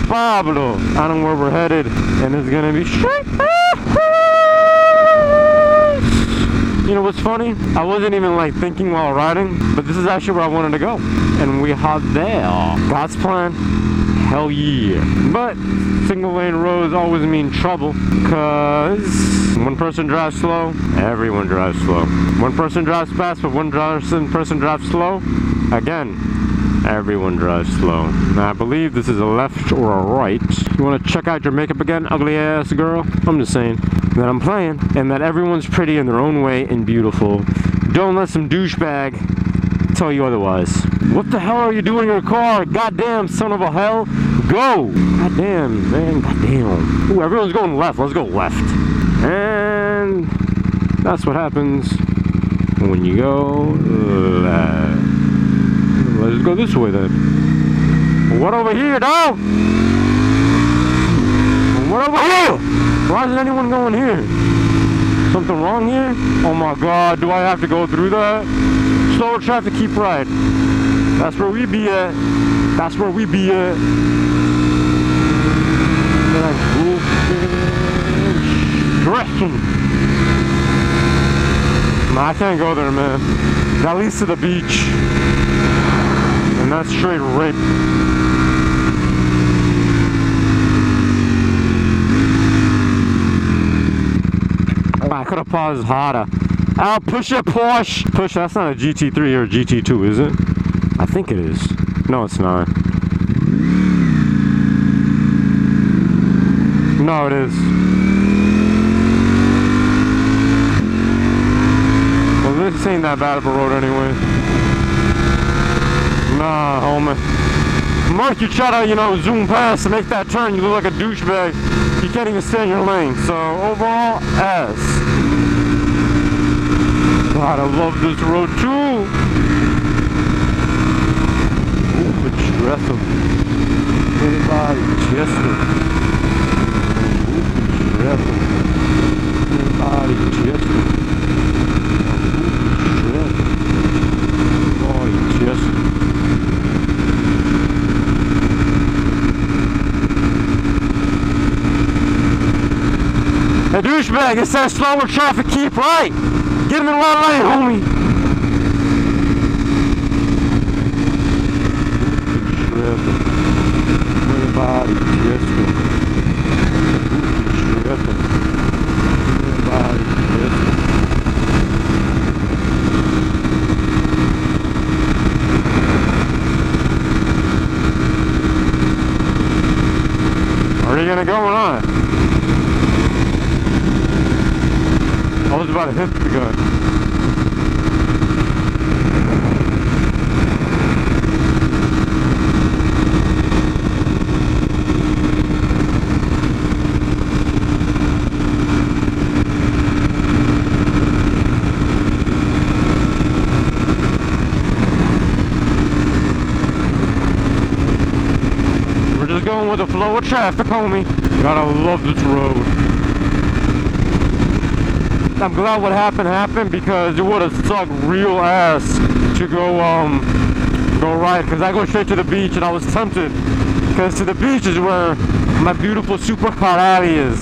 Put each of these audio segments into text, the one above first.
Pablo. I don't know where we're headed, and it's gonna be straight. You know what's funny? I wasn't even like thinking while riding, but this is actually where I wanted to go, and we are there. God's plan, hell yeah. But single lane roads always mean trouble, cause one person drives slow, everyone drives slow. One person drives fast, but one person drives slow, again, everyone drives slow. Now I believe this is a left or a right. You want to check out your makeup again, ugly ass girl? I'm just saying that I'm playing, and that everyone's pretty in their own way and beautiful. Don't let some douchebag tell you otherwise. What the hell are you doing in your car? Goddamn son of a hell. Go! Goddamn, man, goddamn. Ooh, everyone's going left. Let's go left. And that's what happens when you go left. Let's go this way then. What over here, dog? What over here? Why isn't anyone going here? Something wrong here? Oh my god, do I have to go through that? Slower traffic, keep right. That's where we be at. That's where we be at. Nah, I can't go there, man. That leads to the beach. And that's straight rape. I could have paused harder. I'll push it, Porsche. Push, that's not a GT3 or a GT2, is it? I think it is. No, it's not. No, it is. Well, this ain't that bad of a road anyway. Nah, homie. Mark, you try to, you know, zoom past to make that turn, you look like a douchebag. You can't even stay in your lane. So, overall, S. God, I love this road too. Ooh, it's stressful. Anybody chested. Ooh, stressful. Anybody chested. Ooh, stressful. Anybody chested. Hey, douchebag, it says slower traffic, keep right. Get him in one lane, homie. Everybody, yes, everybody, yes. Are you gonna go or not? I was about to hit the gun. We're just going with the flow of traffic, homie. Gotta love this road. I'm glad what happened because it would have sucked real ass to go right, because I go straight to the beach, and I was tempted because to the beach is where my beautiful supercar alley is.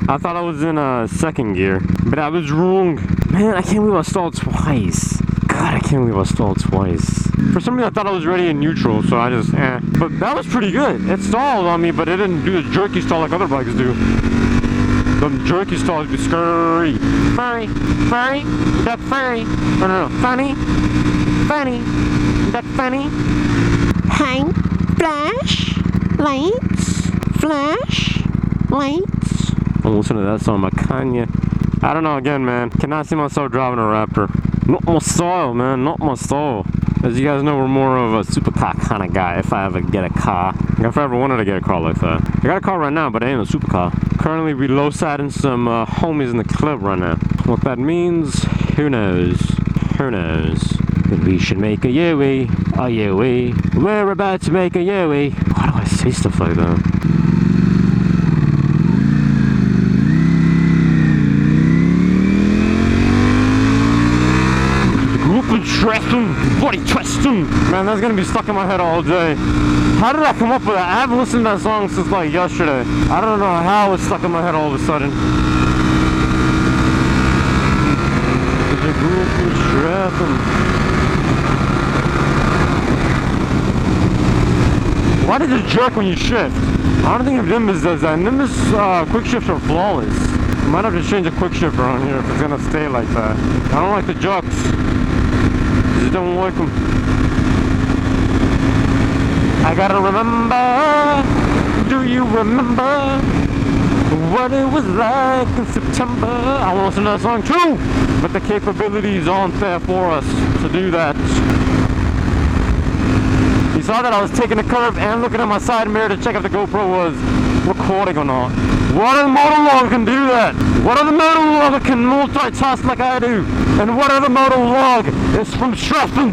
I thought I was in second gear, but I was wrong. Man, I can't believe I stalled twice. God, I can't believe I stalled twice. For some reason, I thought I was already in neutral, so I just, But that was pretty good. It stalled on me, but it didn't do the jerky stall like other bikes do. The jerky stalls be scurry. Furry, that furry. No, funny, that funny. Hang, flash, lights. I'm listening to that song by Kanye. I don't know, again, man. Cannot see myself driving a Raptor. Not my style, man. Not my style. As you guys know, we're more of a supercar kind of guy. If I ever get a car, if I ever wanted to get a car like that. I got a car right now, but it ain't a supercar. Currently, we low-siding some homies in the club right now. What that means, who knows? Who knows? But we should make a Yui. A Yui. We're about to make a Yui. Why do I say stuff like that? Body twisting. Man, that's gonna be stuck in my head all day. How did I come up with that? I haven't listened to that song since like yesterday. I don't know how it's stuck in my head all of a sudden. Why does it jerk when you shift? I don't think if Nimbus does that. Nimbus quick shifts are flawless. I might have to change a quick shift around here if it's gonna stay like that. I don't like the jerks. Just don't like them. I gotta remember. Do you remember what it was like in September? I want to listen to that song too, but the capabilities aren't there for us to do that. You saw that I was taking a curve and looking at my side mirror to check if the GoPro was recording or not. What other monologue can do that? What other monologue can multitask like I do? And what other monologue is from Stratton?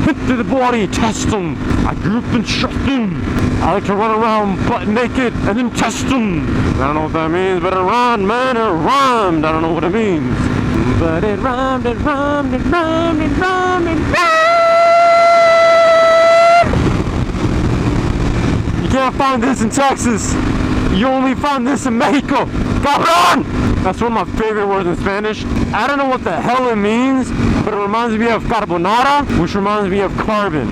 Hit to the body, test them. I grew up in Stratton. I like to run around butt naked and then test them. I don't know what that means, but it rhymed, man, it rhymed. I don't know what it means. But it rhymed, it rhymed, it rhymed, it rhymed, it rhymed. You can't find this in Texas. You only find this in Mexico. Cabron! That's one of my favorite words in Spanish. I don't know what the hell it means, but it reminds me of carbonara, which reminds me of carbon.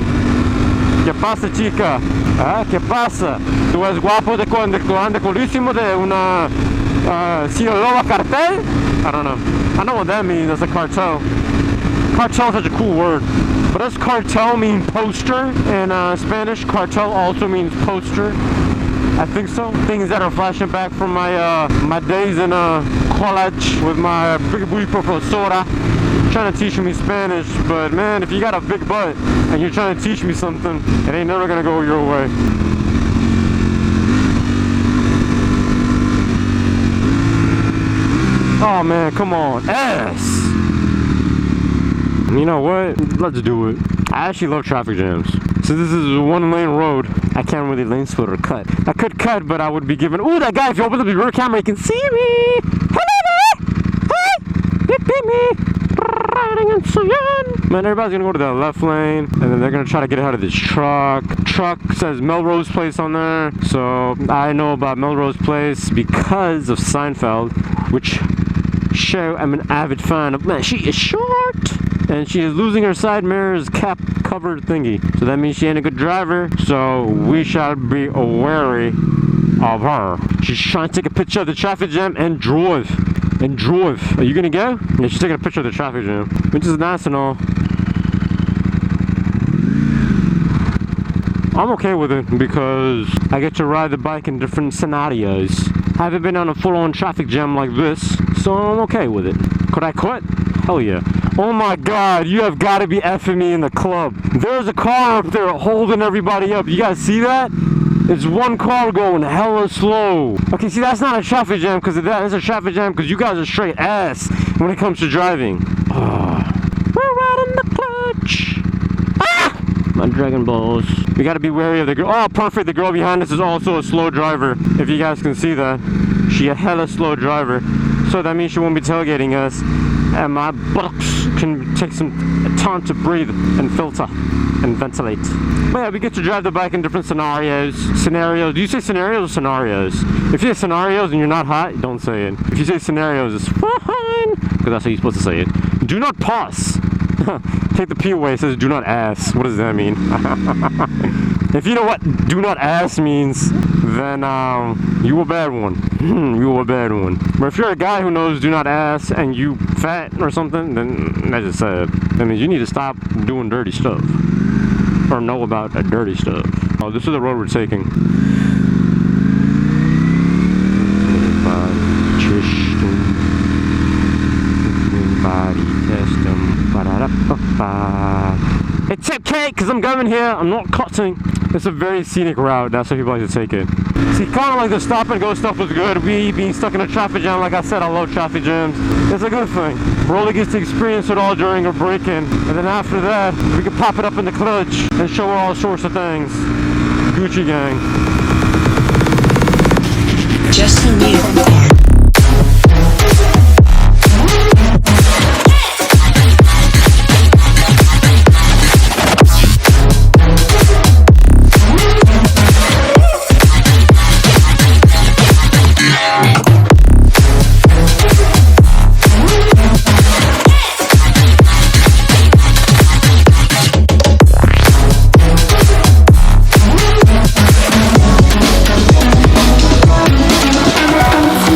¿Qué pasa, chica? Ah, ¿qué pasa? ¿Tú eres guapo de cuando ande colísimo de una Sinaloa cartel? I don't know. I know what that means. That's a cartel. Cartel is such a cool word. But does cartel mean poster in Spanish? Cartel also means poster. I think so. Things that are flashing back from my my days in college with my big booty professora trying to teach me Spanish. But man, if you got a big butt and you're trying to teach me something, it ain't never gonna go your way. Oh man, come on, S. You know what? Let's do it. I actually love traffic jams. So this is a one-lane road. I can't really lane split or cut. I could cut, but I would be given. Ooh, that guy! If you open up the rear camera, you can see me. Hello, hey, it be me. Riding in Sayan. Man, everybody's gonna go to the left lane, and then they're gonna try to get ahead of this truck. Truck says Melrose Place on there, so I know about Melrose Place because of Seinfeld, which show I'm an avid fan of. Man, she is short. And she is losing her side mirror's cap covered thingy. So that means she ain't a good driver. So we shall be wary of her. She's trying to take a picture of the traffic jam and drive. And drive. Are you gonna go? Yeah, she's taking a picture of the traffic jam. Which is nice and all. I'm okay with it because I get to ride the bike in different scenarios. I haven't been on a full-on traffic jam like this, so I'm okay with it. Could I quit? Hell yeah. Oh my god, you have got to be effing me in the club. There's a car up there holding everybody up. You guys see that? It's one car going hella slow. Okay, see, that's not a traffic jam because of that. It's a traffic jam because you guys are straight ass when it comes to driving. We're riding the clutch. Ah! My Dragon Balls. We got to be wary of the girl. Oh, perfect. The girl behind us is also a slow driver. If you guys can see that. She a hella slow driver. So that means she won't be tailgating us. And my buttocks can take some time to breathe and filter and ventilate. But yeah, we get to drive the bike in different scenarios. Do you say scenarios or scenarios? If you say scenarios and you're not hot, don't say it. If you say scenarios, it's fine. Because that's how you're supposed to say it. Do not pause. Take the P away, it says do not ass. What does that mean? If you know what do not ass means, then you a bad one. You a bad one. But if you're a guy who knows do not ass and you fat or something, then that's just sad. That means you need to stop doing dirty stuff. Or know about that dirty stuff. Oh, this is the road we're taking. It's okay because I'm going here, I'm not cutting. It's a very scenic route, that's how people like to take it. See, kind of like the stop and go stuff was good. We being stuck in a traffic jam, like I said, I love traffic jams. It's a good thing. Rolly gets to experience it all during a break-in, and then after that, we can pop it up in the clutch and show her all sorts of things. Gucci gang. Just a little.